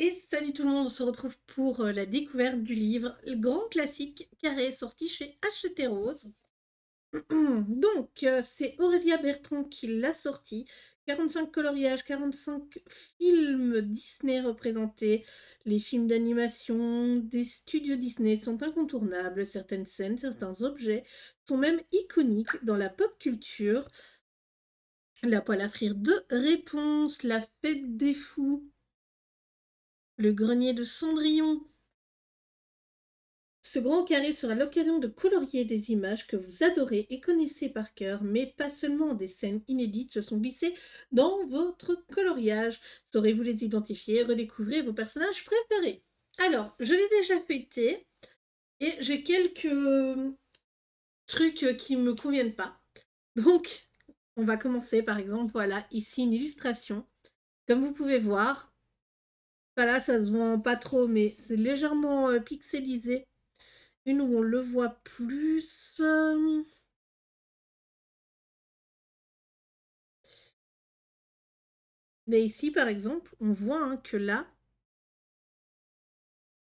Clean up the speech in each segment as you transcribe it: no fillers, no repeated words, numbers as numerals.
Et salut tout le monde, on se retrouve pour la découverte du livre Le Grand Classique Carré, sorti chez Hachette Rose. Donc, c'est Aurélia Bertrand qui l'a sorti. 45 coloriages, 45 films Disney représentés. Les films d'animation des studios Disney sont incontournables. Certaines scènes, certains objets sont même iconiques dans la pop culture. La poêle à frire de réponse, la fête des fous, le grenier de Cendrillon. Ce grand carré sera l'occasion de colorier des images que vous adorez et connaissez par cœur, mais pas seulement des scènes inédites se sont glissées dans votre coloriage. Saurez-vous les identifier et redécouvrir vos personnages préférés? Alors, je l'ai déjà feuilleté et j'ai quelques trucs qui ne me conviennent pas. Donc, on va commencer par exemple, voilà, ici une illustration. Comme vous pouvez voir, voilà, ça se voit pas trop, mais c'est légèrement pixelisé. Une où on le voit plus. Mais ici, par exemple, on voit que là,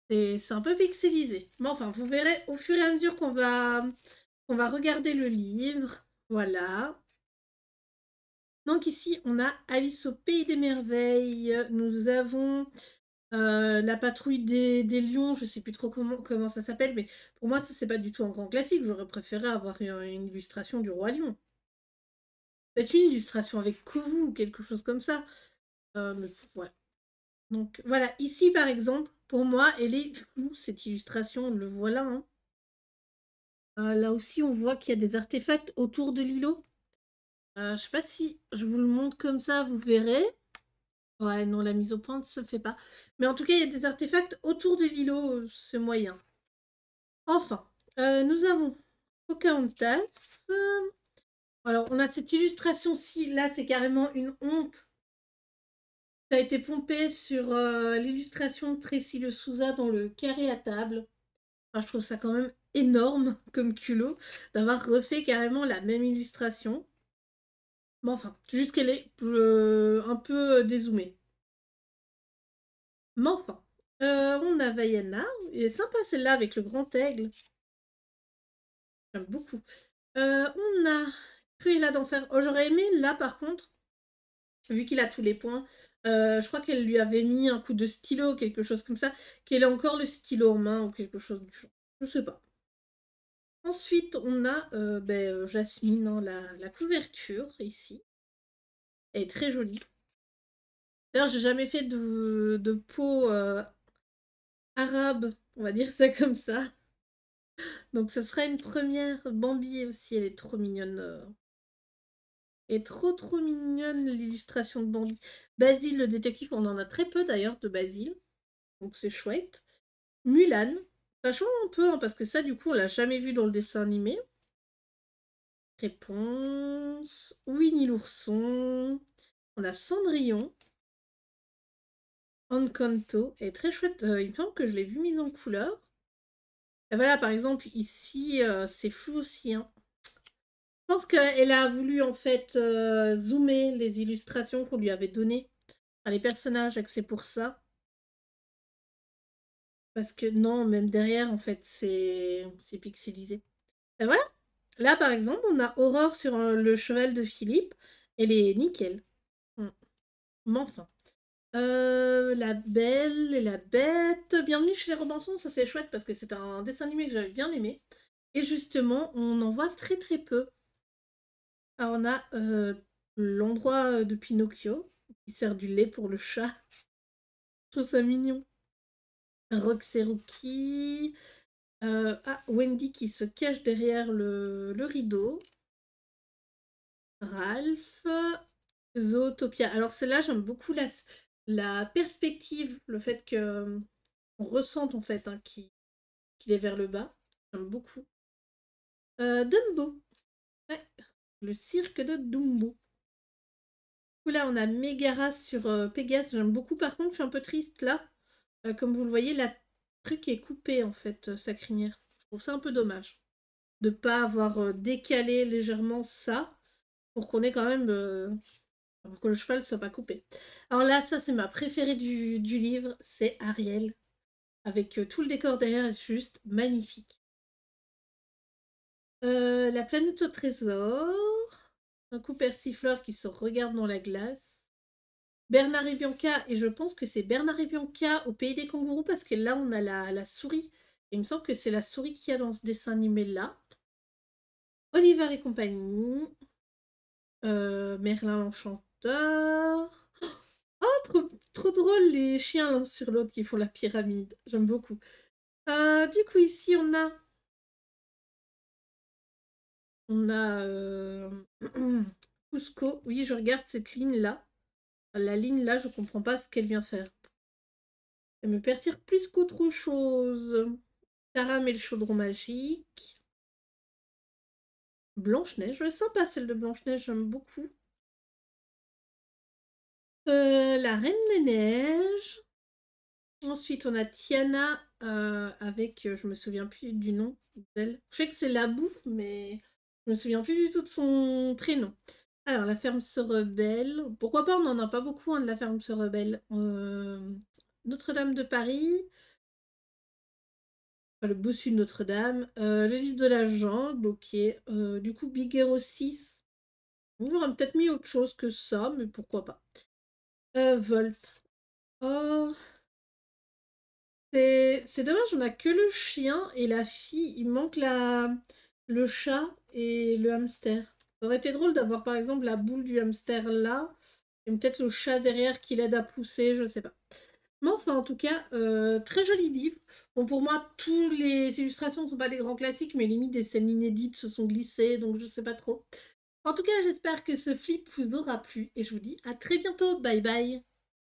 c'est un peu pixelisé. Mais enfin, vous verrez au fur et à mesure qu'on va regarder le livre. Voilà. Donc ici, on a Alice au Pays des Merveilles. Nous avons la patrouille des lions. Je ne sais plus trop comment ça s'appelle, mais pour moi, ça, c'est pas du tout un grand classique. J'aurais préféré avoir une illustration du Roi Lion. Peut-être une illustration avec Kourou ou quelque chose comme ça. Mais voilà. Donc voilà, ici par exemple, pour moi, elle est floue, cette illustration, on le voit là. Là aussi, on voit qu'il y a des artefacts autour de l'îlot. Je sais pas si je vous le montre comme ça, vous verrez. Ouais, non, la mise au point ne se fait pas. Mais en tout cas, il y a des artefacts autour de l'îlot, c'est moyen. Enfin, nous avons Pocahontas. Alors, on a cette illustration-ci, là, c'est carrément une honte. Ça a été pompé sur l'illustration de Tracy Le Souza dans le carré à table. Enfin, je trouve ça quand même énorme comme culot d'avoir refait carrément la même illustration. Mais enfin, juste qu'elle est un peu dézoomée. Mais enfin, on a Vaiana. Elle est sympa celle-là avec le grand aigle. J'aime beaucoup. On a Cruella d'Enfer. Oh, j'aurais aimé là par contre, vu qu'il a tous les points. Je crois qu'elle lui avait mis un coup de stylo, quelque chose comme ça, qu'elle ait encore le stylo en main ou quelque chose du genre. Je sais pas. Ensuite, on a Jasmine, la couverture ici. Elle est très jolie. D'ailleurs, j'ai jamais fait de peau arabe, on va dire ça comme ça. Donc, ce sera une première. Bambi aussi, elle est trop mignonne. Elle est trop trop mignonne, l'illustration de Bambi. Basile, le détective, on en a très peu d'ailleurs de Basile. Donc, c'est chouette. Mulan. Ça change un peu, parce que ça, du coup, on l'a jamais vu dans le dessin animé. Réponse. Winnie l'ourson. On a Cendrillon. Encanto est très chouette. Il me semble que je l'ai vu mise en couleur. Et voilà, par exemple, ici, c'est flou aussi. Je pense qu'elle a voulu en fait zoomer les illustrations qu'on lui avait données à les personnages, et que c'est pour ça. Parce que non, même derrière, en fait, c'est pixelisé. Et voilà. Là, par exemple, on a Aurore sur le cheval de Philippe. Elle est nickel. Mm. Mais enfin. La Belle et la Bête. Bienvenue chez les Robinson, ça c'est chouette parce que c'est un dessin animé que j'avais bien aimé. Et justement, on en voit très très peu. Alors on a l'endroit de Pinocchio qui sert du lait pour le chat. Je trouve ça mignon. Rox et Rookie. Wendy qui se cache derrière le rideau. Ralph. Zootopia. Alors celle-là, j'aime beaucoup la perspective, le fait que on ressente en fait qu'il est vers le bas. J'aime beaucoup. Dumbo. Ouais, le cirque de Dumbo. Là, on a Mégara sur Pégase. J'aime beaucoup. Par contre, je suis un peu triste là. Comme vous le voyez, la truc est coupé en fait, sa crinière. Je trouve ça un peu dommage de ne pas avoir décalé légèrement ça pour qu'on ait quand même pour que le cheval ne soit pas coupé. Alors là, ça c'est ma préférée du livre, c'est Ariel, avec tout le décor derrière, c'est juste magnifique. La planète au trésor, un coup persifleur qui se regarde dans la glace. Bernard et Bianca, et je pense que c'est Bernard et Bianca au pays des kangourous, parce que là on a la souris. Il me semble que c'est la souris qu'il y a dans ce dessin animé-là. Oliver et compagnie. Merlin l'Enchanteur. Oh, trop drôle les chiens l'un sur l'autre qui font la pyramide. J'aime beaucoup. Du coup, ici, on a Cusco. Oui, je regarde cette ligne-là. La ligne là, je comprends pas ce qu'elle vient faire. Elle me perturbe plus qu'autre chose. Taram et le chaudron magique. Blanche-Neige, sympa celle de Blanche-Neige, j'aime beaucoup. La Reine des Neiges. Ensuite, on a Tiana avec, je me souviens plus du nom d'elle. Je sais que c'est la bouffe, mais je me souviens plus du tout de son prénom. Alors, la ferme se rebelle. Pourquoi pas, on n'en a pas beaucoup hein, de la ferme se rebelle. Notre-Dame de Paris. Enfin, le bossu de Notre-Dame. Le livre de la jungle, ok. Du coup, Big Hero 6. On aurait peut-être mis autre chose que ça, mais pourquoi pas. Volt. Oh, c'est dommage, on a que le chien et la fille. Il manque le chat et le hamster. Ça aurait été drôle d'avoir par exemple la boule du hamster là, et peut-être le chat derrière qui l'aide à pousser, je sais pas. Mais enfin, en tout cas, très joli livre. Bon, pour moi, toutes les illustrations ne sont pas des grands classiques, mais limite des scènes inédites se sont glissées, donc je sais pas trop. En tout cas, j'espère que ce flip vous aura plu, et je vous dis à très bientôt. Bye bye.